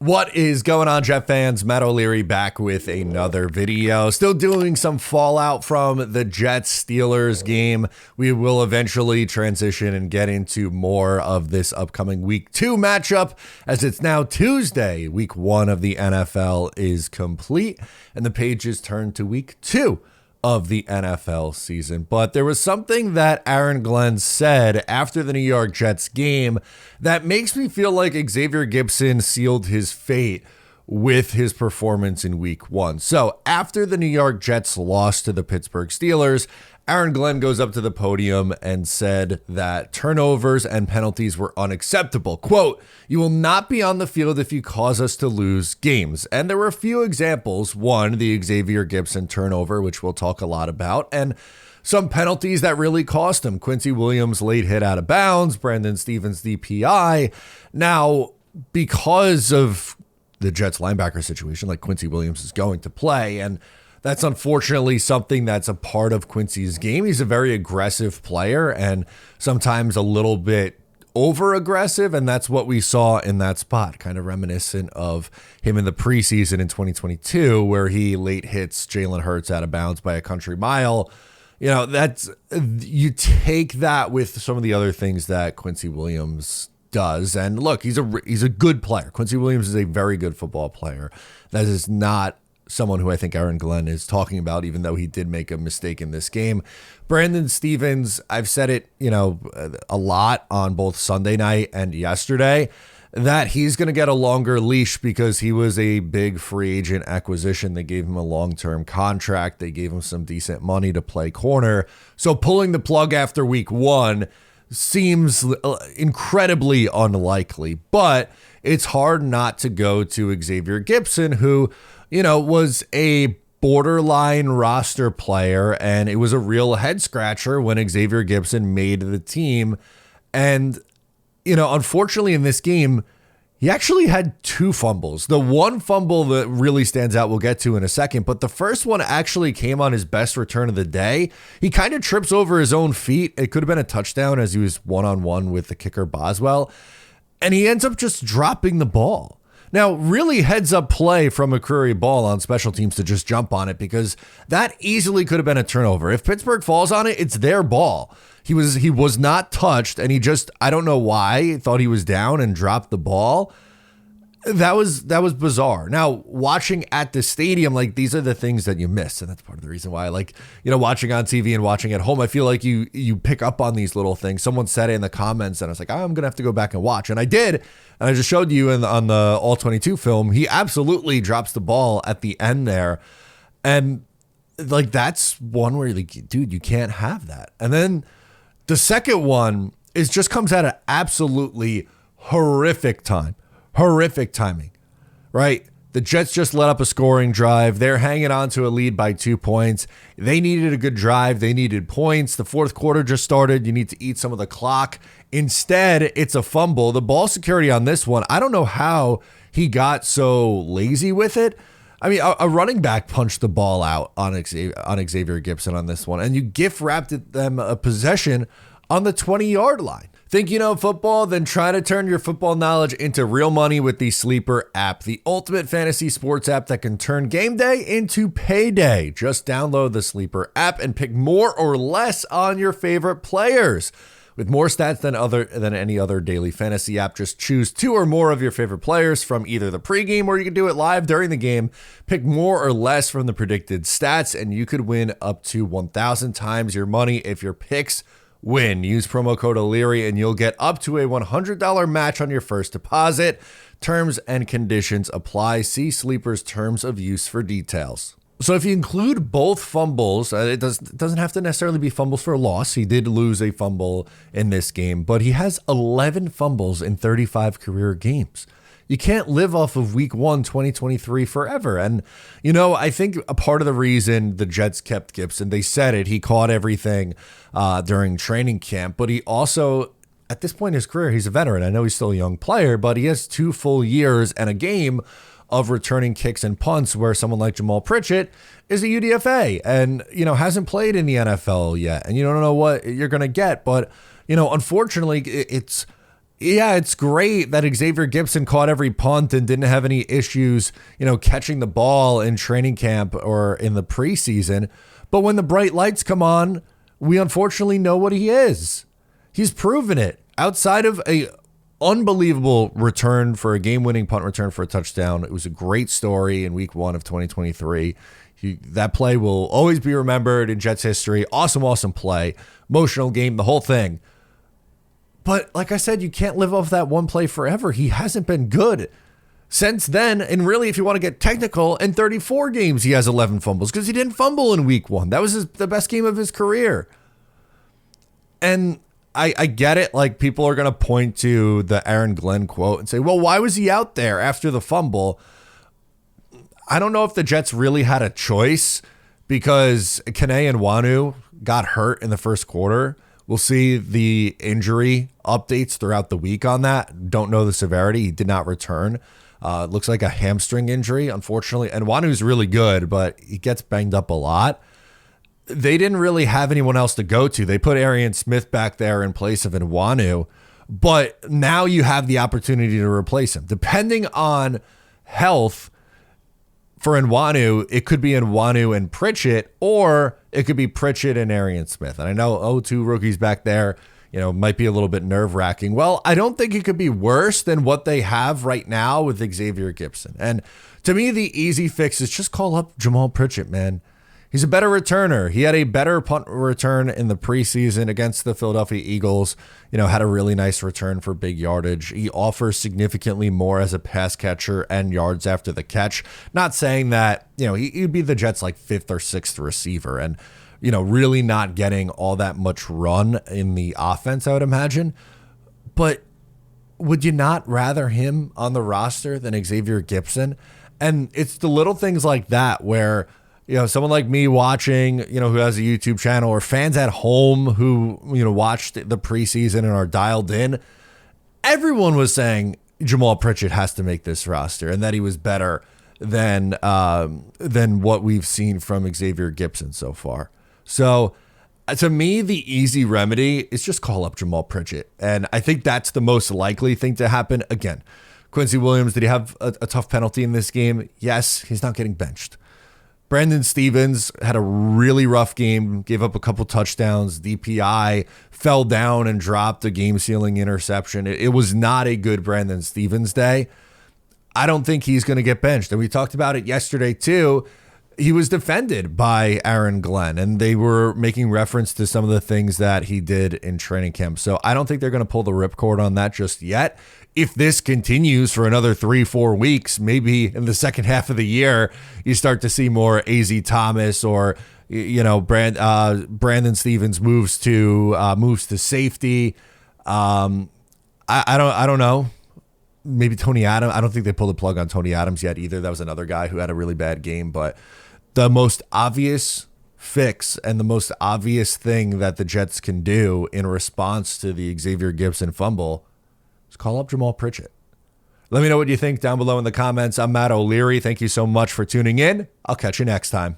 What is going on, Jet fans? Matt O'Leary back with another video. Still doing some fallout from the Jets-Steelers game. We will eventually transition and get into more of this upcoming Week 2 matchup, as it's now Tuesday. Week 1 of the NFL is complete, and the pages turn to Week 2 of the NFL season. But there was something that Aaron Glenn said after the New York Jets game that makes me feel like Xavier Gipson sealed his fate with his performance in Week 1. So after the New York Jets lost to the Pittsburgh Steelers, Aaron Glenn goes up to the podium and said that turnovers and penalties were unacceptable. Quote, "You will not be on the field if you cause us to lose games." And there were a few examples. One, the Xavier Gipson turnover, which we'll talk a lot about, and some penalties that really cost him. Quincy Williams' late hit out of bounds, Brandon Stevens' DPI. Now, because of the Jets linebacker situation, like Quincy Williams is going to play, and that's unfortunately something that's a part of Quincy's game. He's a very aggressive player and sometimes a little bit over aggressive. And that's what we saw in that spot, kind of reminiscent of him in the preseason in 2022, where he late hits Jalen Hurts out of bounds by a country mile. You know, that's, you take that with some of the other things that Quincy Williams does. And look, he's a good player. Quincy Williams is a very good football player. That is not someone who I think Aaron Glenn is talking about, even though he did make a mistake in this game. Brandon Stevens, I've said it, a lot on both Sunday night and yesterday, that he's going to get a longer leash because he was a big free agent acquisition. They gave him a long-term contract. They gave him some decent money to play corner. So pulling the plug after Week 1 seems incredibly unlikely, but it's hard not to go to Xavier Gipson, who was a borderline roster player, and it was a real head scratcher when Xavier Gipson made the team. And, unfortunately in this game, he actually had 2 fumbles. The one fumble that really stands out, we'll get to in a second, but the first one actually came on his best return of the day. He kind of trips over his own feet. It could have been a touchdown as he was one-on-one with the kicker Boswell, and he ends up just dropping the ball. Now, really heads up play from McCreary Ball on special teams to just jump on it, because that easily could have been a turnover. If Pittsburgh falls on it, it's their ball. He was not touched, and he just, I don't know why, thought he was down and dropped the ball. That was bizarre. Now, watching at the stadium, like, these are the things that you miss, and that's part of the reason why I like, watching on TV and watching at home. I feel like you pick up on these little things. Someone said it in the comments, and I was like, I'm gonna have to go back and watch, and I did. And I just showed you on the All 22 film, he absolutely drops the ball at the end there, and like, that's one where you're like, dude, you can't have that. And then the second one just comes at an absolutely horrific timing, right? The Jets just let up a scoring drive. They're hanging on to a lead by 2 points. They needed a good drive. They needed points. The fourth quarter just started. You need to eat some of the clock. Instead, it's a fumble. The ball security on this one, I don't know how he got so lazy with it. I mean, a running back punched the ball out on Xavier Gipson on this one, and you gift wrapped them a possession on the 20-yard line. Think you know football? Then try to turn your football knowledge into real money with the Sleeper app, the ultimate fantasy sports app that can turn game day into payday. Just download the Sleeper app and pick more or less on your favorite players. With more stats than any other daily fantasy app, just choose 2 or more of your favorite players from either the pregame, or you can do it live during the game. Pick more or less from the predicted stats, and you could win up to 1,000 times your money if your picks win. Use promo code O'Leary and you'll get up to a $100 match on your first deposit. Terms and conditions apply. See Sleeper's terms of use for details. So if you include both fumbles, it doesn't have to necessarily be fumbles for a loss. He did lose a fumble in this game, but he has 11 fumbles in 35 career games. You can't live off of Week 1, 2023 forever. And, I think a part of the reason the Jets kept Gipson, they said it, he caught everything during training camp, but he also, at this point in his career, he's a veteran. I know he's still a young player, but he has 2 full years and a game of returning kicks and punts, where someone like Jamal Pritchett is a UDFA and, hasn't played in the NFL yet. And you don't know what you're going to get. But, unfortunately, it's Yeah, it's great that Xavier Gipson caught every punt and didn't have any issues, catching the ball in training camp or in the preseason. But when the bright lights come on, we unfortunately know what he is. He's proven it. Outside of a unbelievable return for a game-winning punt return for a touchdown, it was a great story in week 1 of 2023. That play will always be remembered in Jets history. Awesome play. Emotional game, the whole thing. But like I said, you can't live off that one play forever. He hasn't been good since then. And really, if you want to get technical, in 34 games, he has 11 fumbles because he didn't fumble in week 1. That was the best game of his career. And I get it. Like, people are going to point to the Aaron Glenn quote and say, well, why was he out there after the fumble? I don't know if the Jets really had a choice because Kene Nwanu got hurt in the first quarter. We'll see the injury updates throughout the week on that. Don't know the severity. He did not return. Looks like a hamstring injury, unfortunately. And Nwanu's really good, but he gets banged up a lot. They didn't really have anyone else to go to. They put Arian Smith back there in place of Nwanu. But now you have the opportunity to replace him. Depending on health for Nwanu, it could be Nwanu and Pritchett, or it could be Pritchett and Arian Smith. And I know, two rookies back there, might be a little bit nerve-wracking. Well, I don't think it could be worse than what they have right now with Xavier Gipson. And to me, the easy fix is just call up Jamal Pritchett, man. He's a better returner. He had a better punt return in the preseason against the Philadelphia Eagles. Had a really nice return for big yardage. He offers significantly more as a pass catcher and yards after the catch. Not saying that, he'd be the Jets' like 5th or 6th receiver and, really not getting all that much run in the offense, I would imagine. But would you not rather him on the roster than Xavier Gipson? And it's the little things like that where, someone like me watching, who has a YouTube channel, or fans at home who, watched the preseason and are dialed in, everyone was saying Jamal Pritchett has to make this roster and that he was better than what we've seen from Xavier Gipson so far. So to me, the easy remedy is just call up Jamal Pritchett. And I think that's the most likely thing to happen. Again, Quincy Williams, did he have a tough penalty in this game? Yes, he's not getting benched. Brandon Stephens had a really rough game, gave up a couple touchdowns. DPI fell down and dropped a game-sealing interception. It was not a good Brandon Stephens day. I don't think he's going to get benched. And we talked about it yesterday, too. He was defended by Aaron Glenn, and they were making reference to some of the things that he did in training camp. So I don't think they're going to pull the ripcord on that just yet. If this continues for another 3-4 weeks, maybe in the second half of the year, you start to see more AZ Thomas or, Brandon Stephens moves to safety. I don't know. Maybe Tony Adams. I don't think they pulled the plug on Tony Adams yet either. That was another guy who had a really bad game. But the most obvious fix and the most obvious thing that the Jets can do in response to the Xavier Gipson fumble is call up Jamal Pritchett. Let me know what you think down below in the comments. I'm Matt O'Leary. Thank you so much for tuning in. I'll catch you next time.